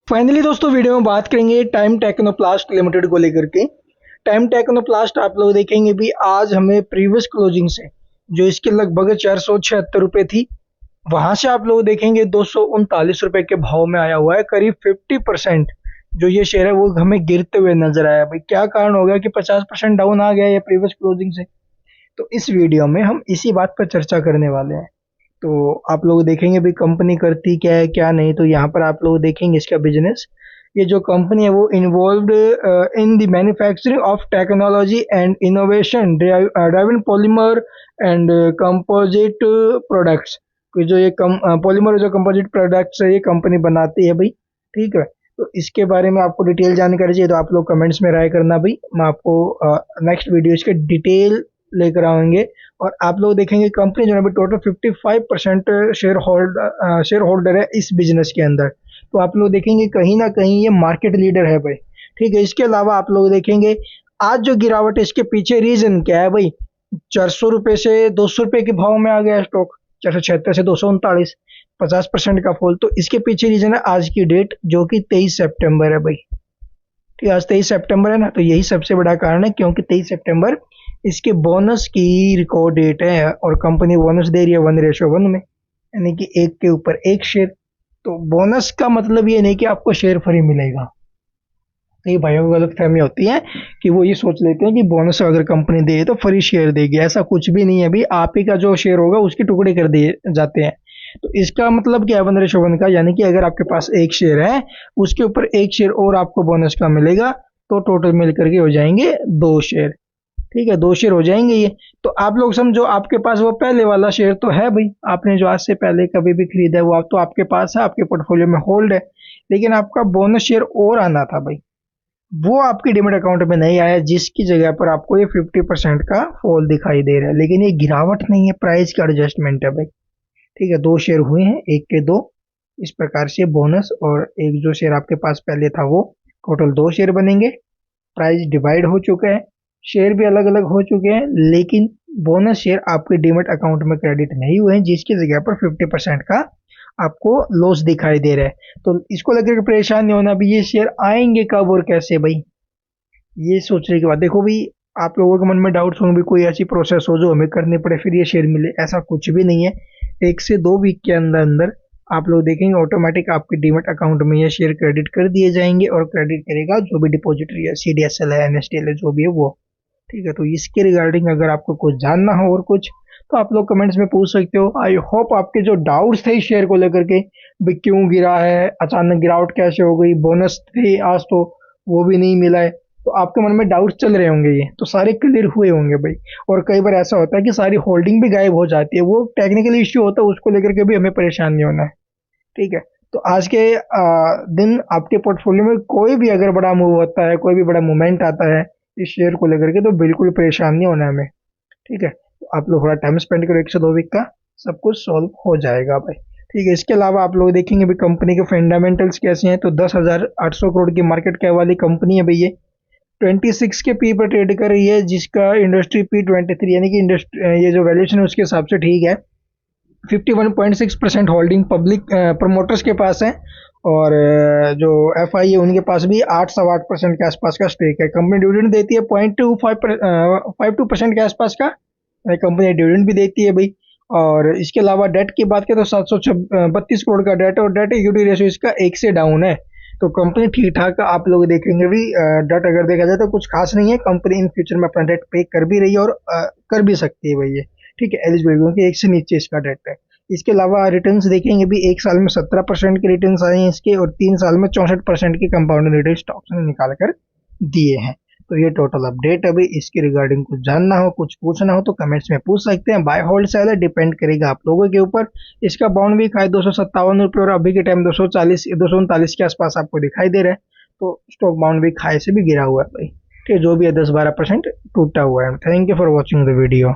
Finally दोस्तों video में बात करेंगे टाइम टेक्नोप्लास्ट लिमिटेड को लेकर के। टाइम टेक्नोप्लास्ट आप लोग देखेंगे भी आज हमें प्रीवियस क्लोजिंग से जो इसकी लगभग 476 रुपये थी, वहां से आप लोग देखेंगे 239 रुपये के भाव में आया हुआ है। करीब 50% जो ये शेयर है वो हमें गिरते हुए नजर आया। भाई क्या कारण हो गया कि 50% डाउन आ गया ये प्रीवियस क्लोजिंग से? तो इस वीडियो में हम इसी बात पर चर्चा करने वाले हैं। तो आप लोग देखेंगे भी कंपनी करती क्या है क्या नहीं। तो यहाँ पर आप लोग देखेंगे इसका बिजनेस। ये जो कंपनी है वो involved in the manufacturing of technology and innovation driven polymer and composite products. जो ये पॉलीमर जो कंपोजिट प्रोडक्ट्स है ये कंपनी बनाती है भाई। ठीक है, तो इसके बारे में आपको डिटेल जानकारी चाहिए तो आप लोग कमेंट्स में राय करना भाई। मैं आपको नेक्स्ट वीडियो इसके डिटेल लेकर आएंगे। और आप लोग देखेंगे कंपनी जो है अभी टोटल 55% शेयर होल्डर है इस बिजनेस के अंदर। तो आप लोग देखेंगे कहीं ना कहीं ये मार्केट लीडर है भाई। ठीक है, इसके अलावा आप लोग देखेंगे आज जो गिरावट है इसके पीछे रीजन क्या है भाई? 400 रुपये से 200 रुपये के भाव में आ गया स्टॉक, 476 से 239, 50% का फॉल। तो इसके पीछे रीजन है आज की डेट जो कि 23 सितंबर है भाई। ठीक है, आज 23 सितंबर है ना, तो यही सबसे बड़ा कारण है क्योंकि 23 सितंबर इसके बोनस की रिकॉर्ड डेट है और कंपनी बोनस दे रही है 1:1 में, यानी कि एक के ऊपर एक शेयर। तो बोनस का मतलब ये नहीं कि आपको शेयर फ्री मिलेगा। कई भाइयों को गलत फहमी होती है कि वो ये सोच लेते हैं कि बोनस अगर कंपनी दे तो फ्री शेयर देगी। ऐसा कुछ भी नहीं है भाई, आप ही का जो शेयर होगा उसके टुकड़े कर दिए जाते हैं। तो इसका मतलब क्या है 1:1 का? यानी कि अगर आपके पास एक शेयर है उसके ऊपर एक शेयर और आपको बोनस का मिलेगा तो टोटल मिलकर के हो जाएंगे 2 शेयर। ठीक है, 2 शेयर हो जाएंगे ये। तो आप लोग समझो आपके पास वो पहले वाला शेयर तो है भाई, आपने जो आज से पहले कभी भी खरीदा है वो आप तो आपके पास है, आपके पोर्टफोलियो में होल्ड है। लेकिन आपका बोनस शेयर और आना था भाई, वो आपके डिमेट अकाउंट में नहीं आया, जिसकी जगह पर आपको ये 50% का फॉल दिखाई दे रहा है। लेकिन ये गिरावट नहीं है, प्राइस का एडजस्टमेंट है भाई। ठीक है, 2 शेयर हुए हैं, एक के दो, इस प्रकार से बोनस और एक जो शेयर आपके पास पहले था वो टोटल 2 शेयर बनेंगे। प्राइस डिवाइड हो चुका है, शेयर भी अलग अलग हो चुके हैं, लेकिन बोनस शेयर आपके डीमेट अकाउंट में क्रेडिट नहीं हुए हैं, जिसकी जगह पर 50% का आपको लॉस दिखाई दे रहा है। तो इसको लेकर के परेशान नहीं होना भी ये शेयर आएंगे कब और कैसे भाई, ये सोचने की बात। देखो भाई, आप लोगों के मन में डाउट्स होंगे भी कोई ऐसी प्रोसेस हो जो हमें करनी पड़े फिर ये शेयर मिले, ऐसा कुछ भी नहीं है। 1 से 2 वीक के अंदर अंदर आप लोग देखेंगे ऑटोमेटिक आपके डीमेट अकाउंट में ये शेयर क्रेडिट कर दिए जाएंगे और क्रेडिट करेगा जो भी डिपॉजिटरी है, CDSL है, NSDL है, जो भी है वो। ठीक है, तो इसके रिगार्डिंग अगर आपको कुछ जानना हो और कुछ तो आप लोग कमेंट्स में पूछ सकते हो। आई होप आपके जो डाउट्स थे इस शेयर को लेकर के भी क्यों गिरा है, अचानक गिरावट कैसे हो गई, बोनस थे आज तो वो भी नहीं मिला है, तो आपके मन में डाउट्स चल रहे होंगे, ये तो सारे क्लियर हुए होंगे भाई। और कई बार ऐसा होता है कि सारी होल्डिंग भी गायब हो जाती है, वो टेक्निकल इश्यू होता है, उसको लेकर के भी हमें परेशान नहीं होना है। ठीक है, तो आज के दिन आपके पोर्टफोलियो में कोई भी अगर बड़ा मूव होता है, कोई भी बड़ा मूवमेंट आता है इस शेयर को लेकर के, तो बिल्कुल परेशान नहीं होना है हमें। ठीक है, तो आप लोग थोड़ा टाइम स्पेंड करो, 1 से 2 वीक का सब कुछ सॉल्व हो जाएगा भाई। ठीक है, इसके अलावा आप लोग देखेंगे भी कंपनी के फंडामेंटल्स कैसे हैं। तो 10,800 करोड़ की मार्केट कैप वाली कंपनी है भाई ये। 26 के पी पर ट्रेड कर रही है, जिसका इंडस्ट्री P23 यानी कि इंडस्ट्री ये जो वैल्यूएशन है उसके हिसाब से ठीक है। 51.6% होल्डिंग पब्लिक प्रमोटर्स के पास है और जो FI है उनके पास भी 8-8.25% के आसपास का स्टेक है। कंपनी डिविडेंड देती है 0.52% के आसपास का कंपनी डिविडेंड भी देती है भाई। और इसके अलावा डेट की बात करें तो 732 करोड़ का डेट और डेट इक्विटी रेशियो इसका 1 से डाउन है। तो कंपनी ठीक ठाक आप लोग देखेंगे भी डेट अगर देखा जाए तो कुछ खास नहीं है। कंपनी इन फ्यूचर में अपना डेट पे कर भी रही है और कर भी सकती है भाई ये। ठीक है, एलिजिबल क्योंकि 1 से नीचे इसका डेट है। इसके अलावा रिटर्न्स देखेंगे भी 1 साल में 17% के रिटर्न्स आए हैं इसके और 3 साल में 64% के कंपाउंड रिटर्न स्टॉक्स ने निकाल कर दिए हैं। तो ये टोटल अपडेट है भाई। इसके रिगार्डिंग कुछ जानना हो, कुछ पूछना हो तो कमेंट्स में पूछ सकते हैं। बाय होल्ड सेल है, डिपेंड करेगा आप लोगों के ऊपर। इसका बाउंड वीक हाई 257 रुपये और अभी के टाइम 239 के आसपास आपको दिखाई दे रहा है। तो स्टॉक बाउंड वीक हाई से भी गिरा हुआ है भाई। ठीक है, जो भी है 10-12% टूटा हुआ है। Thank you for watching the video.